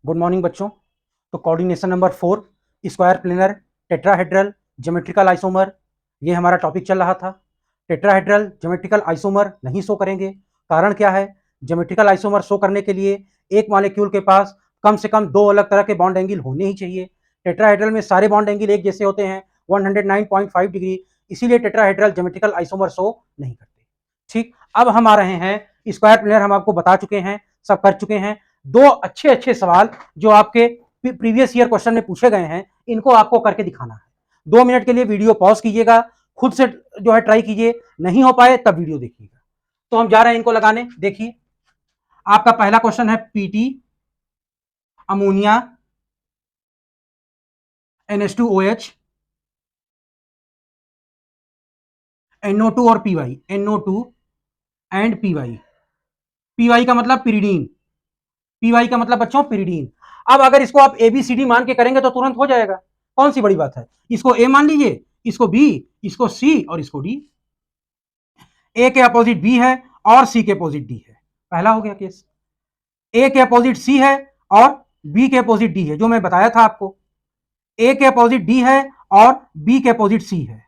Good morning बच्चों। तो coordination number 4, square planar tetrahedral geometrical isomer, ये हमारा टॉपिक चल रहा था। टेट्राहेड्रल ज्योमेट्रिकल आइसोमर नहीं शो करेंगे, कारण क्या है? ज्योमेट्रिकल आइसोमर शो करने के लिए एक मॉलिक्यूल के पास कम से कम दो अलग तरह के बॉन्ड एंगल होने ही चाहिए। टेट्राहेड्रल में सारे बॉन्ड एंगल एक जैसे होते हैं, 109.5 डिग्री, इसीलिए टेट्राहेड्रल ज्योमेट्रिकल आइसोमर शो नहीं करते। ठीक, अब हम आ रहे हैं स्क्वायर प्लेनर। हम आपको बता चुके हैं, सब कर चुके हैं। दो अच्छे अच्छे सवाल जो आपके प्रीवियस ईयर क्वेश्चन में पूछे गए हैं, इनको आपको करके दिखाना है। 2 मिनट के लिए वीडियो पॉज कीजिएगा, खुद से जो है ट्राई कीजिए, नहीं हो पाए तब वीडियो देखिएगा। तो हम जा रहे हैं इनको लगाने। देखिए, आपका पहला क्वेश्चन है पीटी अमोनिया NH2OH NO2 और PY, NO2 and PY। PY का मतलब पिरिडीन, PY का मतलब बच्चों पिरिडीन। अब अगर इसको आप ABCD मान के करेंगे तो तुरंत हो जाएगा, कौन सी बड़ी बात है। इसको A मान लीजिए, इसको B, इसको C और इसको D। A के अपोजिट B है और C के अपोजिट D है, पहला हो गया केस। A के अपोजिट C है और B के अपोजिट D है, जो मैं बताया था आपको। A के अपोजिट D है और B के अपोजिट C है।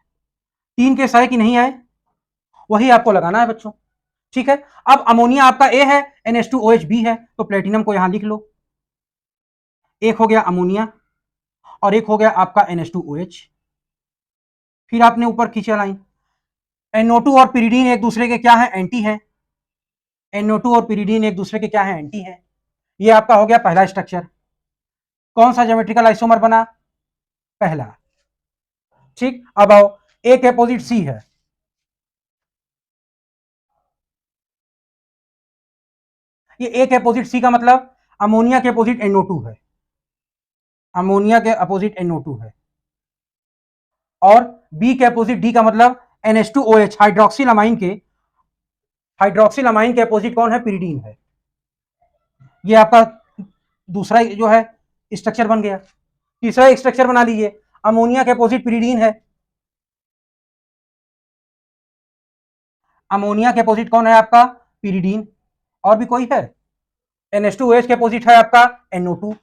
तीन केस आए कि नहीं आए, वही आपको लगाना है बच्चों। ठीक है, अब अमोनिया आपका A है, NH2OH B है, तो प्लेटिनम को यहां लिख लो। एक हो गया अमोनिया और एक हो गया आपका NH2OH। फिर आपने ऊपर खींचा लाइन। NO2 और पिरिडीन एक दूसरे के क्या है? एंटी है। NO2 और पिरिडीन एक दूसरे के क्या है? एंटी है। ये आपका हो गया पहला स्ट्रक्चर। कौन सा ज्योमेट्रिकल आइसोमर बना? पहला। ठीक, अब आओ, ए के अपोजिट सी है। ये ए के अपोजिट सी का मतलब अमोनिया के अपोजिट NO2 है, अमोनिया के अपोजिट NO2 है। और बी के अपोजिट डी का मतलब NH2OH, हाइड्रोक्सिल अमाइन के अपोजिट कौन है? पिरिडीन है। ये आपका दूसरा जो है स्ट्रक्चर बन गया। तीसरा स्ट्रक्चर बना लीजिए, अमोनिया के अपोजिट पिरिडीन है। अमोनिया के अपोजिट कौन है आपका? पिरिडीन। और भी कोई है? NH2OH के अपोजिट है आपका NO2।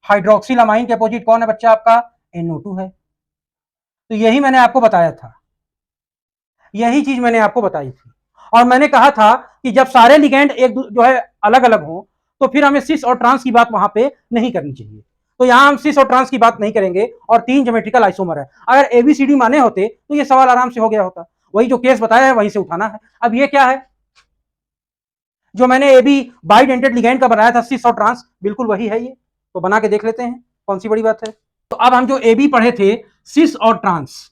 हाइड्रोक्सिल अमाइन के अपोजिट कौन है बच्चा? आपका NO2 है। तो यही मैंने आपको बताया था, यही चीज मैंने आपको बताई थी। और मैंने कहा था कि जब सारे लिगेंड एक जो है अलग अलग हो, तो फिर हमें सिस और ट्रांस की बात वहां पे नहीं करनी चाहिए। तो यहां हम सिस और ट्रांस की बात नहीं करेंगे और तीन ज्योमेट्रिकल आइसोमर है। अगर ABCD माने होते तो ये सवाल आराम से हो गया होता। वही जो केस बताया है वहीं से उठाना है। अब ये क्या है जो मैंने AB बाइडेंटेड लिगेंड का बनाया था, सिस और ट्रांस, बिल्कुल वही है ये। तो बना के देख लेते हैं, कौन सी बड़ी बात है। तो अब हम जो AB पढ़े थे, सिस और ट्रांस,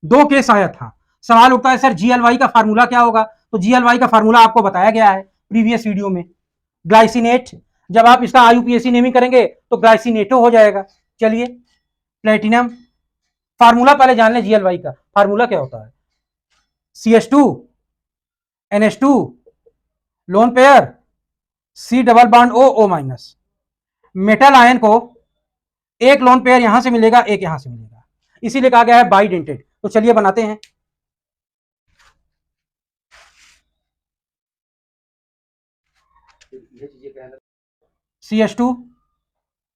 दो केस आया था। सवाल उठता है सर GLY का फार्मूला क्या होगा? तो GLY का फार्मूला आपको बताया गया है प्रीवियस वीडियो में, ग्लाइसिनेट। जब आप इसका IUPAC नेमिंग करेंगे तो ग्लाइसिनेटो हो जाएगा। चलिए, प्लेटिनम, फार्मूला पहले जान लें। GLY का फार्मूला क्या होता है? CH2 NH2 lone pair C double bond O minus. Metal ion को एक लोन पेयर यहां से मिलेगा, एक यहां से मिलेगा, इसीलिए कहा गया है बाइडेंटेड। तो चलिए बनाते हैं। CH2,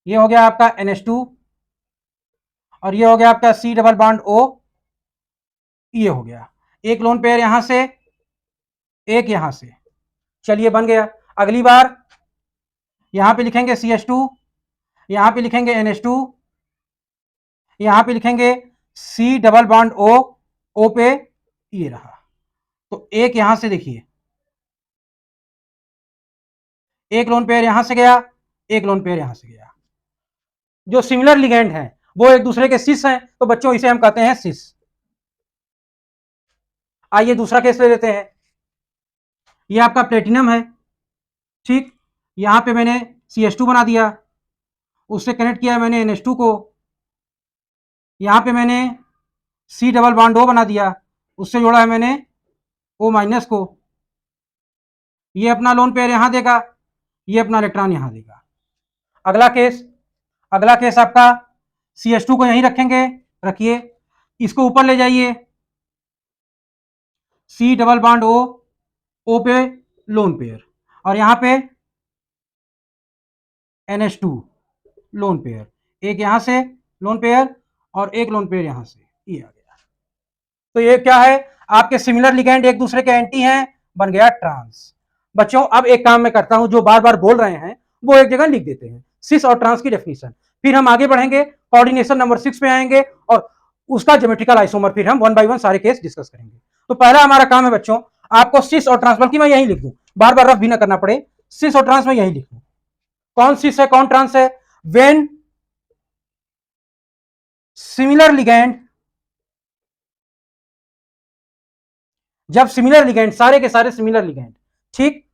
ये हो गया आपका NH2 और ये हो गया आपका C डबल बॉन्ड O। ये हो गया एक लोन पेयर यहां से, एक यहां से। चलिए बन गया। अगली बार यहां पे लिखेंगे CH2, यहां पे लिखेंगे NH2, यहां पे लिखेंगे C डबल बॉन्ड O पे ये रहा। तो एक यहां से देखिए, एक लोन पेयर यहां से गया, एक लोन पेयर यहां से गया। जो सिमिलर लिगेंड हैं वो एक दूसरे के सिस हैं, तो बच्चों इसे हम कहते हैं सिस। आइए दूसरा केस ले लेते हैं। ये आपका प्लेटिनम है। ठीक, यहां पे मैंने CH2 बना दिया, उससे कनेक्ट किया मैंने NH2 को। यहां पे मैंने C डबल बॉन्ड O बना दिया, उससे जोड़ा है मैंने O माइनस को। ये अपना लोन पेयर यहां देगा, ये अपना इलेक्ट्रॉन यहां देगा। अगला केस, अगला केस आपका CH2 को यहीं रखेंगे, रखिए, इसको ऊपर ले जाइए, C डबल बॉन्ड O पे लोन पेयर, और यहां पे NH2, लोन पेयर, एक यहां से लोन पेयर और एक लोन पेयर यहां से, ये आ गया। तो ये क्या है, आपके सिमिलर लिगेंड एक दूसरे के एंटी हैं, बन गया ट्रांस। बच्चों अब एक काम मैं करता हूं, जो बार बार बोल रहे हैं वो एक जगह लिख देते हैं, सिस और ट्रांस की डेफिनेशन, फिर हम आगे बढ़ेंगे, कोऑर्डिनेशन नंबर 6 पे आएंगे और उसका ज्योमेट्रिकल आइसोमर फिर हम 1 बाय 1 सारे केस डिस्कस करेंगे। तो पहला हमारा काम है बच्चों, आपको सिस और ट्रांस, बल्कि मैं यही लिख दूं, बार बार रफ भी ना करना पड़े, सिस और ट्रांस में यही लिख दूं। कौन सिस है कौन ट्रांस है? व्हेन सिमिलर लिगेंड, जब सिमिलर लिगेंड, सारे के सारे सिमिलर लिगेंड, ठीक,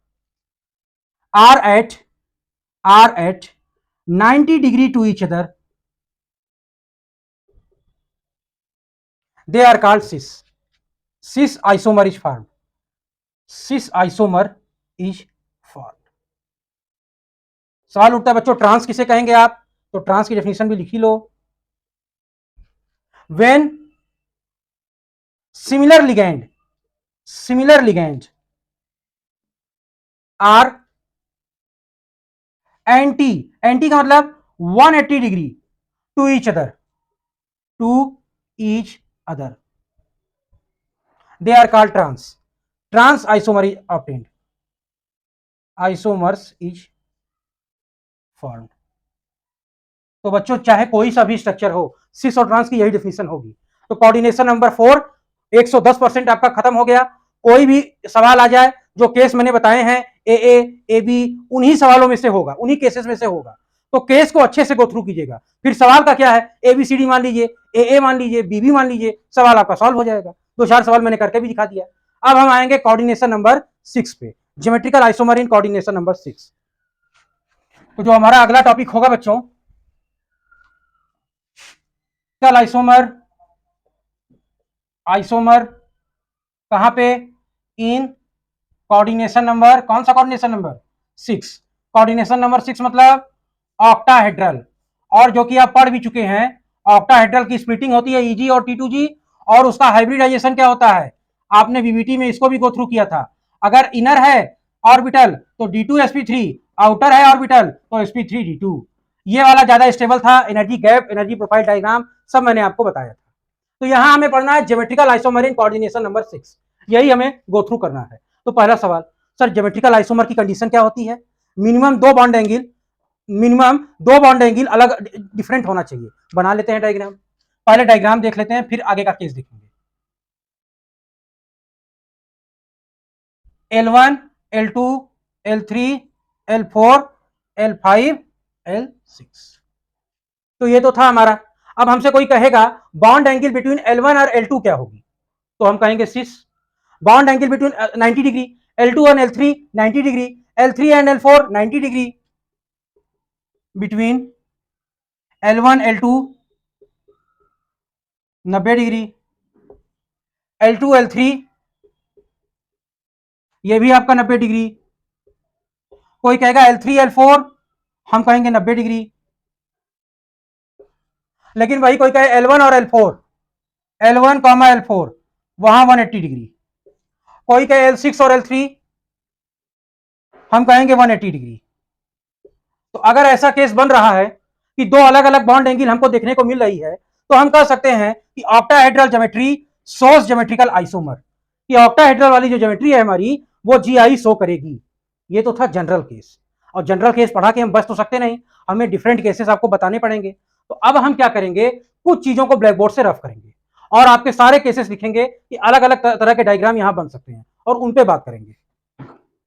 are at 90 degree to each other, they are called cis isomer is formed, cis isomer is formed। सवाल उठता है बच्चों ट्रांस किसे कहेंगे आप, तो ट्रांस की डेफिनेशन भी लिखी लो, when similar ligand are anti का मतलब 180 degree to each other, they are called trans isomer is obtained, isomers is formed। तो बच्चों चाहे कोई सा भी स्ट्रक्चर हो, सिस और ट्रांस की यही डेफिनेशन होगी। तो कोऑर्डिनेशन नंबर 4 110% आपका खत्म हो गया। कोई भी सवाल आ जाए, जो केस मैंने बताए हैं ए बी, उन्हीं सवालों में से होगा, उन्हीं केसेस में से होगा। तो केस को अच्छे से गो थ्रू कीजिएगा, फिर सवाल का क्या है, ABCD मान लीजिए, ए मान लीजिए, बी मान लीजिए, सवाल आपका सॉल्व हो जाएगा। 2-4 सवाल मैंने करके भी दिखा दिया। अब हम आएंगे कोऑर्डिनेशन नंबर 6 पे, geometrical isomer in coordination number 6। तो जो हमारा अगला टॉपिक होगा बच्चों, आइसोमर कहां पे, इन कोऑर्डिनेशन नंबर, कौन सा कोऑर्डिनेशन नंबर 6, कोऑर्डिनेशन नंबर 6 मतलब ऑक्टाहेड्रल। और जो कि आप पढ़ भी चुके हैं, ऑक्टाहेड्रल की स्प्लिटिंग होती है EG और T2G, और उसका हाइब्रिडाइजेशन क्या होता है, आपने VBT में इसको भी गो थ्रू किया था। अगर इनर है ऑर्बिटल तो D2sp3, आउटर है ऑर्बिटल तो sp3d2। ये वाला ज्यादा स्टेबल था, energy gap, energy profile diagram सब मैंने आपको बताया था। तो यहां हमें पढ़ना है geometrical isomer in coordination number 6, यही हमें गो थ्रू करना है। तो पहला सवाल, सर ज्योमेट्रिकल आइसोमर की कंडीशन क्या होती है, मिनिमम दो बॉन्ड एंगल अलग डिफरेंट होना चाहिए। बना लेते हैं डायग्राम, पहले डायग्राम देख लेते हैं, फिर आगे का केस देखेंगे। L1 L2 L3 L4 L5 L6, तो ये तो था हमारा। अब हमसे कोई कहेगा बॉन्ड एंगल बिटवीन L1 और L2 क्या होगी, तो हम कहेंगे cis. Bond angle between 90 degree, L2 और L3 90 degree, L3 and L4 90 degree, between L1 L2 90 degree, L2 L3 ये भी आपका 90 डिग्री। कोई कहेगा L3 L4, हम कहेंगे 90 डिग्री। लेकिन भाई कोई कहे L1 और L4, L1, L4 वहां 180 डिग्री। कोई कहे L6 और L3, हम कहेंगे 180 डिग्री। तो अगर ऐसा केस बन रहा है कि दो अलग अलग बॉन्ड एंगल हमको देखने को मिल रही है, तो हम कह सकते हैं कि octahedral geometry shows geometrical isomer, कि ऑक्टाहेड्रल वाली जो ज्योमेट्री है हमारी वो GI शो करेगी। ये तो था जनरल केस, और जनरल केस पढ़ा के हम बच तो सकते नहीं, हमें डिफरेंट केसेस आपको बताने पड़ेंगे। तो अब हम क्या करेंगे, कुछ चीजों को ब्लैक बोर्ड से रफ करेंगे और आपके सारे केसेस लिखेंगे कि अलग अलग तरह के डायग्राम यहां बन सकते हैं और उन पे बात करेंगे।